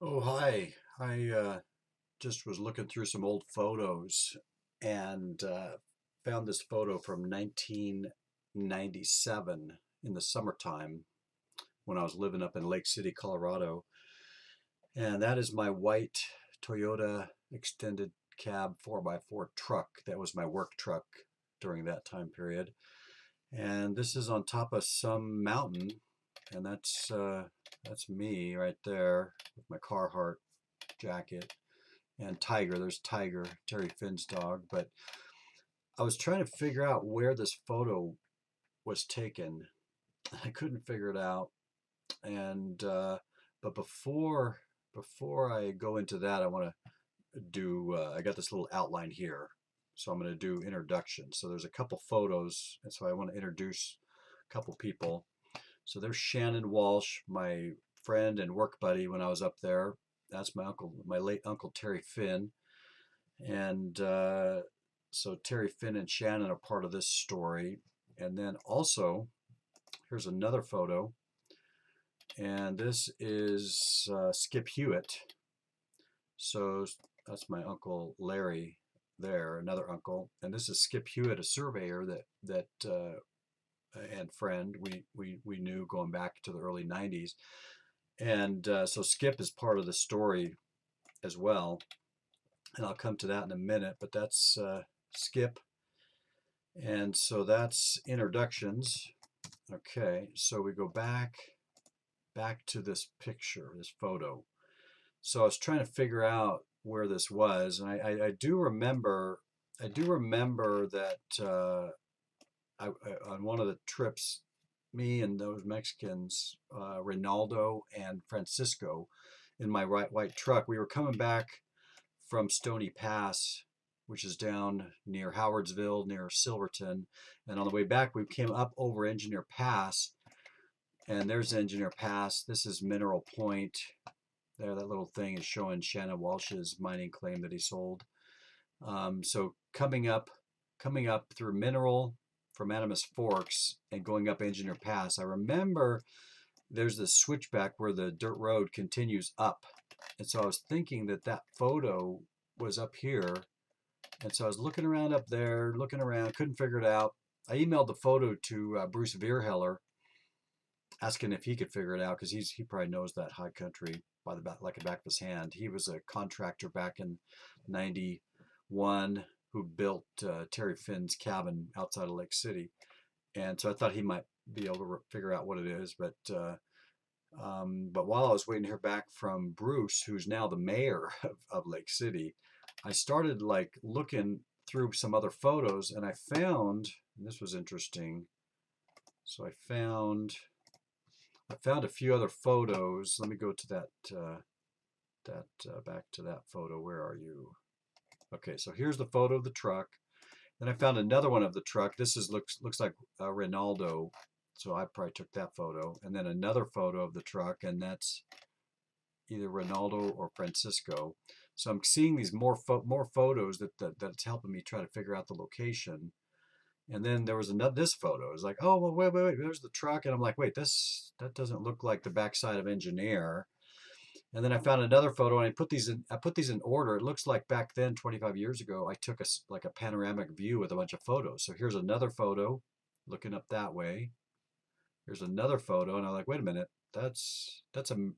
Oh, hi. I just was looking through some old photos and found this photo from 1997 in the summertime when I was living up in Lake City, Colorado. And that is my white Toyota extended cab 4x4 truck. That was my work truck during that time period. And this is on top of some mountain, and that's me right there with my Carhartt jacket. And Tiger. There's Tiger, Terry Finn's dog. But I was trying to figure out where this photo was taken. I couldn't figure it out. And but before I go into that, I want to do. I got this little outline here, so I'm going to do introduction. So there's a couple photos, and so I want to introduce a couple people. So there's Shannon Walsh, my friend and work buddy when I was up there. That's my uncle, my late uncle Terry Finn. And so Terry Finn and Shannon are part of this story. And then also, here's another photo. And this is Skip Hewitt. So that's my uncle Larry there, another uncle. And this is Skip Hewitt, a surveyor that and friend we knew going back to the early 90s. And so Skip is part of the story as well. And I'll come to that in a minute. But that's Skip. And so that's introductions. Okay, so we go back to this picture, this photo. So I was trying to figure out where this was, and I do remember that on one of the trips, me and those Mexicans, Ronaldo and Francisco, in my white truck, we were coming back from Stony Pass, which is down near Howardsville, near Silverton. And on the way back, we came up over Engineer Pass, and there's Engineer Pass. This is Mineral Point. There, that little thing is showing Shannon Walsh's mining claim that he sold. So coming up through Mineral from Animas Forks and going up Engineer Pass, I remember there's this switchback where the dirt road continues up. And so I was thinking that photo was up here. And so I was looking around up there, looking around, couldn't figure it out. I emailed the photo to Bruce Vierheller, asking if he could figure it out because he probably knows that high country by the back, like the back of his hand. He was a contractor back in '91 who built Terry Finn's cabin outside of Lake City, and so I thought he might be able to figure out what it is. But while I was waiting to hear back from Bruce, who's now the mayor of Lake City, I started like looking through some other photos, and I found, and this was interesting. So I found a few other photos. Let me go to back to that photo. Where are you? Okay, so here's the photo of the truck. Then I found another one of the truck. This is looks like Ronaldo, so I probably took that photo. And then another photo of the truck, and that's either Ronaldo or Francisco. So I'm seeing these more photos that's helping me try to figure out the location. And then there was another this photo. It's like, oh well, wait, there's the truck, and I'm like, wait, that doesn't look like the backside of Engineer. And then I found another photo, and I put these in order. It looks like back then, 25 years ago, I took like a panoramic view with a bunch of photos. So here's another photo, looking up that way. Here's another photo, and I'm like, wait a minute, that's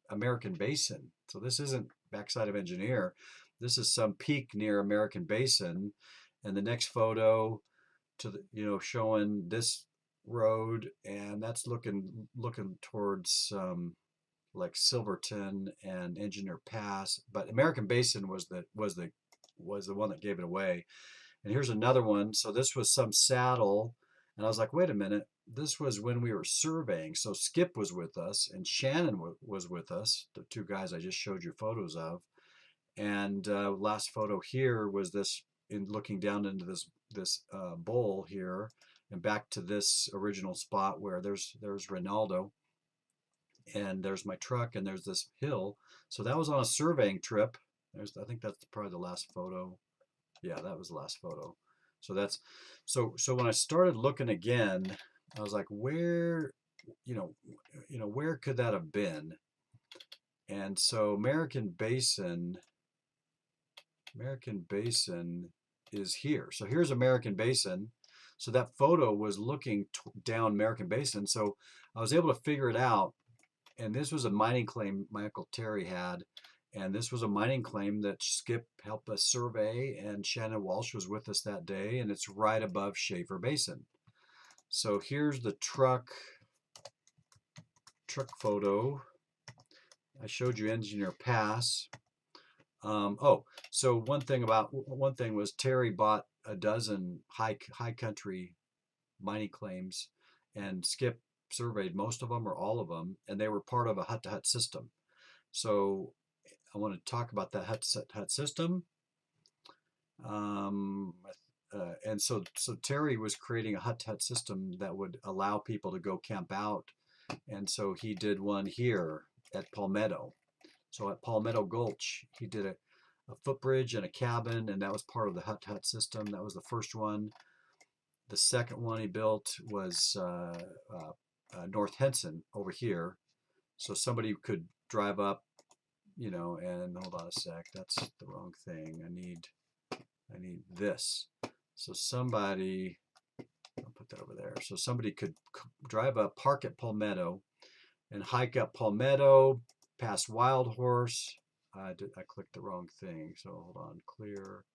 American Basin. So this isn't backside of Engineer. This is some peak near American Basin. And the next photo to the showing this road, and that's looking towards like Silverton and Engineer Pass. But American Basin was the one that gave it away. And here's another one. So this was some saddle, and I was like, wait a minute, this was when we were surveying. So Skip was with us, and Shannon was with us, the two guys I just showed you photos of. And last photo here was this in looking down into this bowl here, and back to this original spot where there's Ronaldo, and there's my truck, and there's this hill. So that was on a surveying trip. I think that's probably the last photo. Yeah, that was the last photo. So that's so when I started looking again, I was like, where, you know, where could that have been? And so American Basin is here. So here's American Basin. So that photo was looking down American Basin. So I was able to figure it out. And this was a mining claim my Uncle Terry had. And this was a mining claim that Skip helped us survey, and Shannon Walsh was with us that day, and it's right above Schaefer Basin. So here's the truck photo. I showed you Engineer Pass. So one thing was Terry bought a dozen high country mining claims, and Skip surveyed most of them or all of them, and they were part of a hut-to-hut system. So I want to talk about that hut system. And so Terry was creating a hut-to-hut system that would allow people to go camp out, and so he did one here at Palmetto. So at Palmetto Gulch, he did a footbridge and a cabin, and that was part of the hut-to-hut system. That was the first one. The second one he built was North Henson over here. So somebody could drive up, and hold on a sec, that's the wrong thing. I need this. So somebody, I'll put that over there. So somebody could drive up, park at Palmetto, and hike up Palmetto, past Wild Horse. I clicked the wrong thing, so hold on. Clear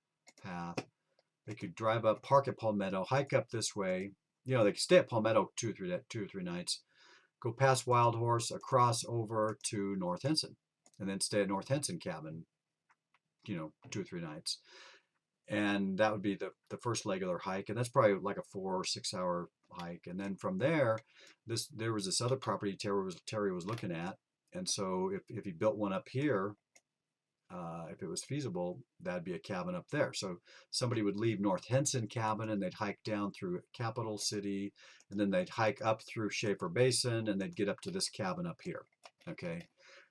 path. They could drive up, park at Palmetto, hike up this way. They could stay at Palmetto 2 or 3 nights, go past Wild Horse, across over to North Henson, and then stay at North Henson cabin, 2 or 3 nights. And that would be the first leg of their hike, and that's probably like a 4 or 6 hour hike. And then from there, there was this other property Terry was looking at, and so if he built one up here, if it was feasible, that'd be a cabin up there. So somebody would leave North Henson cabin, and they'd hike down through Capital City, and then they'd hike up through Schaefer Basin, and they'd get up to this cabin up here. Okay,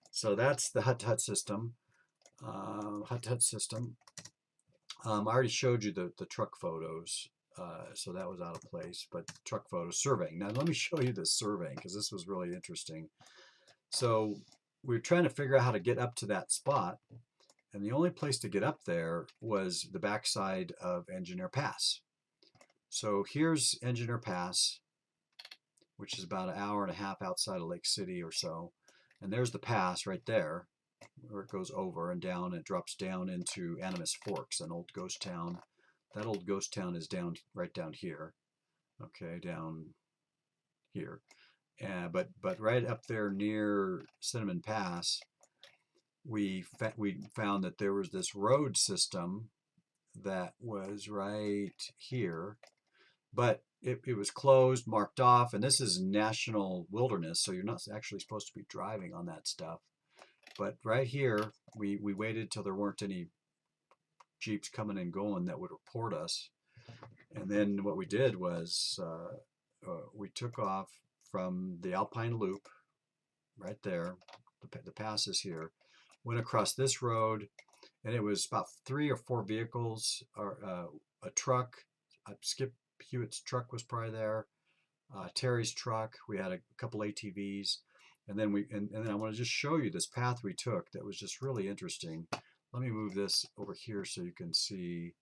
so that's the hut-to-hut system. I already showed you the truck photos, so that was out of place, but truck photo surveying. Now let me show you this surveying, because this was really interesting. So we were trying to figure out how to get up to that spot, and the only place to get up there was the backside of Engineer Pass. So here's Engineer Pass, which is about an hour and a half outside of Lake City or so, and there's the pass right there, where it goes over and down. It drops down into Animas Forks, an old ghost town. That old ghost town is right down here. Okay, down here. But right up there near Cinnamon Pass, we found that there was this road system that was right here, but it was closed, marked off, and this is national wilderness, so you're not actually supposed to be driving on that stuff. But right here, we waited till there weren't any Jeeps coming and going that would report us. And then what we did was we took off from the Alpine Loop right there. The pass is here. Went across this road, and it was about 3 or 4 vehicles, or a truck. Skip Hewitt's truck was probably there. Terry's truck. We had a couple ATVs. And then I want to just show you this path we took that was just really interesting. Let me move this over here so you can see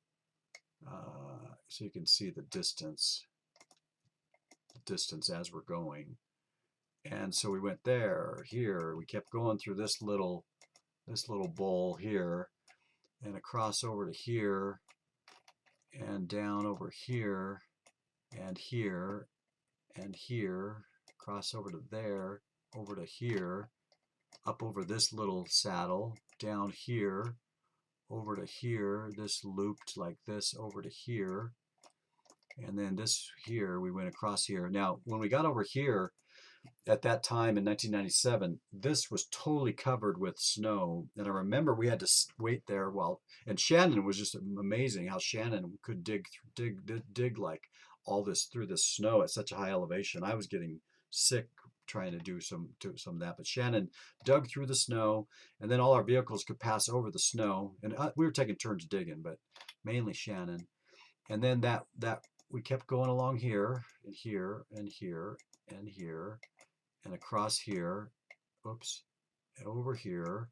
the distance as we're going. And so we went here. We kept going through this little bowl here, and across over to here, and down over here, and here, and here, across over to there, over to here, up over this little saddle, down here, over to here, this looped like this over to here, and then this here, we went across here. Now, when we got over here, at that time in 1997, this was totally covered with snow, and I remember we had to wait there and Shannon was just amazing how Shannon could dig like all this through the snow at such a high elevation. I was getting sick trying to do some of that, but Shannon dug through the snow, and then all our vehicles could pass over the snow, and we were taking turns digging, but mainly Shannon. And then that we kept going along here and here and here and here and across here, oops, over here,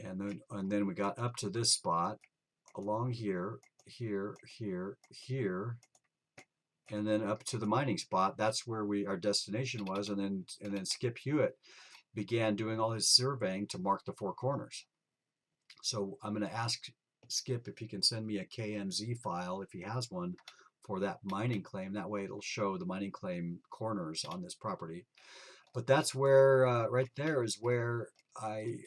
and then we got up to this spot, along here, here, and then up to the mining spot. That's where our destination was, and then Skip Hewitt began doing all his surveying to mark the four corners. So I'm going to ask Skip if he can send me a KMZ file if he has one for that mining claim. That way it'll show the mining claim corners on this property. But that's where, right there is where I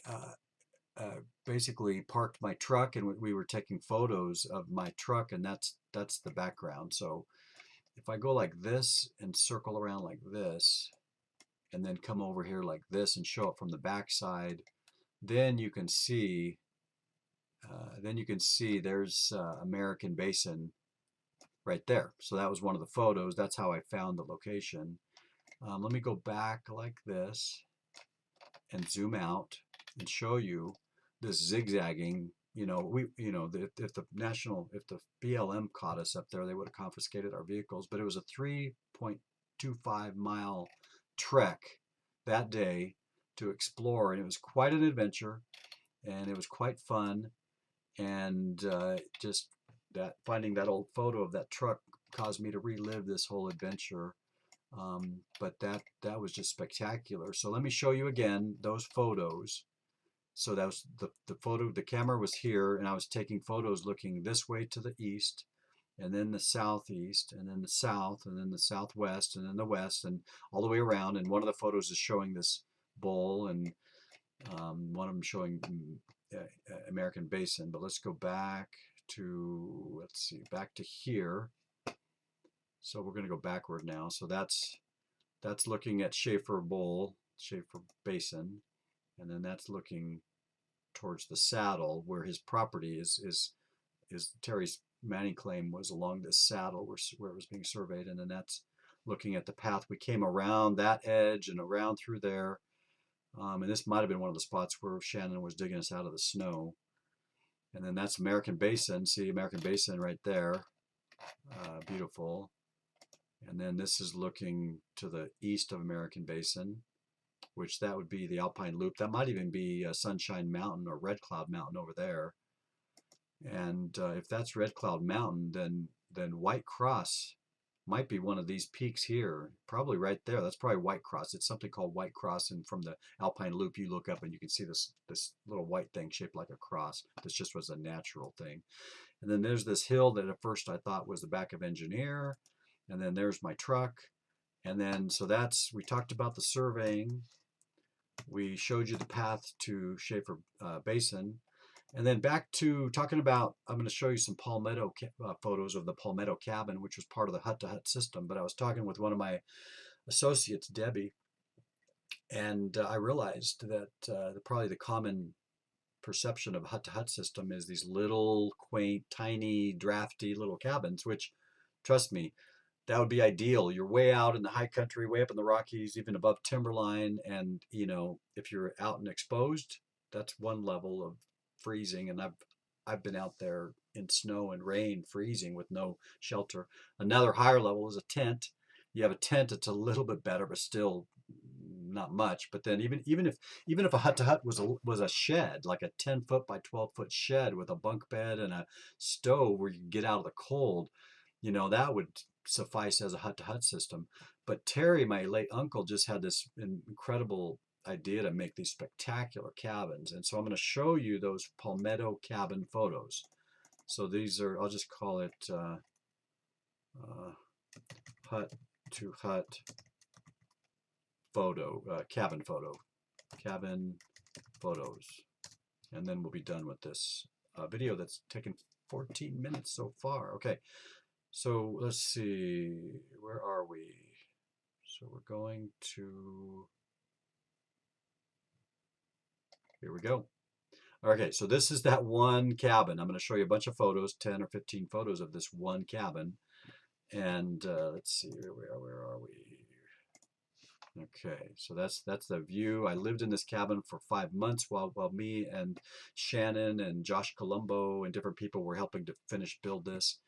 basically parked my truck, and we were taking photos of my truck, and that's the background. So if I go like this and circle around like this, and then come over here like this and show it from the back side, then you can see there's American Basin right there. So that was one of the photos. That's how I found the location. Let me go back like this and zoom out and show you this zigzagging. If the BLM caught us up there, they would have confiscated our vehicles. But it was a 3.25 mile trek that day to explore, and it was quite an adventure, and it was quite fun. And just that finding that old photo of that truck caused me to relive this whole adventure. But that was just spectacular. So let me show you again those photos. So that was the photo. The camera was here, and I was taking photos looking this way to the east, and then the southeast, and then the south, and then the southwest, and then the west, and all the way around. And one of the photos is showing this bowl, and one of them showing American Basin. But let's go back to, let's see, back to here. So we're going to go backward now. So that's looking at Schaefer Bowl, Schaefer Basin, and then that's looking towards the saddle where his property is Terry's mining claim was along this saddle where it was being surveyed, and then that's looking at the path. We came around that edge and around through there, and this might have been one of the spots where Shannon was digging us out of the snow. And then that's American Basin. See American Basin right there, beautiful. And then this is looking to the east of American Basin, which that would be the Alpine Loop. That might even be Sunshine Mountain or Red Cloud Mountain over there. And if that's Red Cloud Mountain, then White Cross might be one of these peaks here, probably right there. That's probably White Cross. It's something called White Cross, and from the Alpine Loop you look up and you can see this little white thing shaped like a cross. This just was a natural thing. And then there's this hill that at first I thought was the back of Engineer, and then there's my truck. And then so we talked about the surveying. We showed you the path to Schaefer Basin. And then back to talking about, I'm going to show you some Palmetto photos of the Palmetto cabin, which was part of the hut-to-hut system. But I was talking with one of my associates, Debbie, and I realized that probably the common perception of hut-to-hut system is these little, quaint, tiny, drafty little cabins, which, trust me, that would be ideal. You're way out in the high country, way up in the Rockies, even above timberline, and if you're out and exposed, that's one level of freezing. And I've been out there in snow and rain, freezing with no shelter. Another higher level is a tent. You have a tent, it's a little bit better, but still not much. But then even if a hut-to-hut was a shed, like a 10-foot by 12-foot shed with a bunk bed and a stove where you can get out of the cold, that would suffice as a hut-to-hut system. But Terry, my late uncle, just had this incredible idea to make these spectacular cabins, and so I'm going to show you those Palmetto cabin photos. So these are, I'll just call it hut-to-hut photo, cabin photos, and then we'll be done with this video that's taken 14 minutes so far. Okay, so let's see, where are we? So we're going to, here we go. Okay, so this is that one cabin. I'm going to show you a bunch of photos, 10 or 15 photos of this one cabin. And let's see, where are we? Okay, so that's the view. I lived in this cabin for 5 months while me and Shannon and Josh Colombo and different people were helping to build this.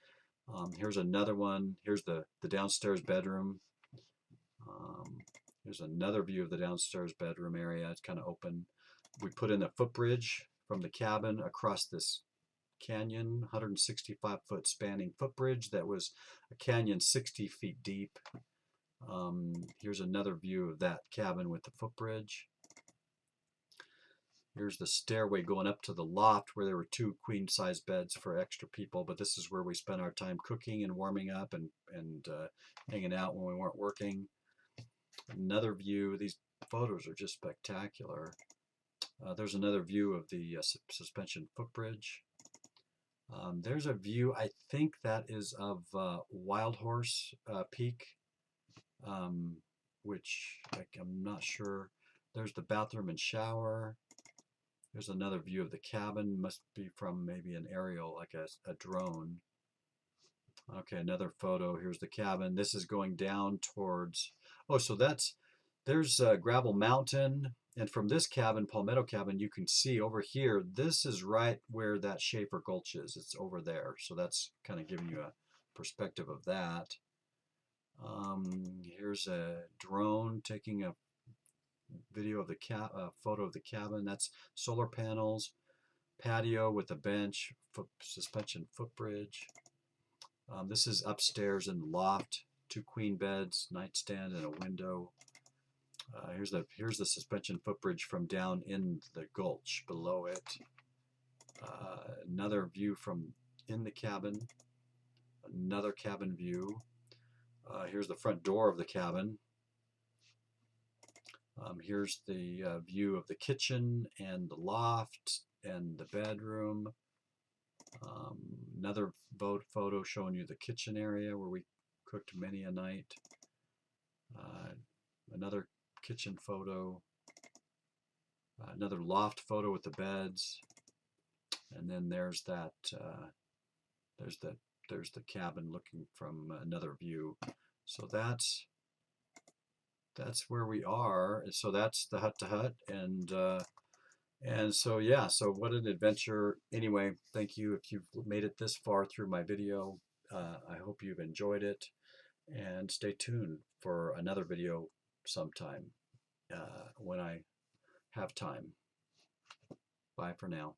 Here's another one. Here's the downstairs bedroom. Here's another view of the downstairs bedroom area. It's kind of open. We put in a footbridge from the cabin across this canyon, 165-foot spanning footbridge that was a canyon 60 feet deep. Here's another view of that cabin with the footbridge. Here's the stairway going up to the loft where there were 2 queen-size beds for extra people, but this is where we spent our time cooking and warming up and hanging out when we weren't working. Another view. These photos are just spectacular. There's another view of the suspension footbridge. There's a view, I think that is of Wild Horse Peak, which I'm not sure. There's the bathroom and shower. There's another view of the cabin, must be from maybe an aerial, like a drone. Okay, another photo. Here's the cabin. This is going down towards, oh, so there's Gravel Mountain. And from this cabin, Palmetto Cabin, you can see over here, this is right where that Schaefer Gulch is. It's over there. So that's kind of giving you a perspective of that. Here's a drone taking a video of the photo of the cabin. That's solar panels, patio with a bench, suspension footbridge. This is upstairs in the loft, 2 queen beds, nightstand, and a window. Here's the suspension footbridge from down in the gulch below it. Another view from in the cabin. Another cabin view. Here's the front door of the cabin. Here's the view of the kitchen and the loft and the bedroom. Another photo showing you the kitchen area where we cooked many a night. Another kitchen photo. Another loft photo with the beds. And then there's that. There's the cabin looking from another view. So that's where we are. So that's the hut to hut, and so yeah, so what an adventure. Anyway, thank you if you've made it this far through my video. I hope you've enjoyed it, and stay tuned for another video sometime when I have time. Bye for now.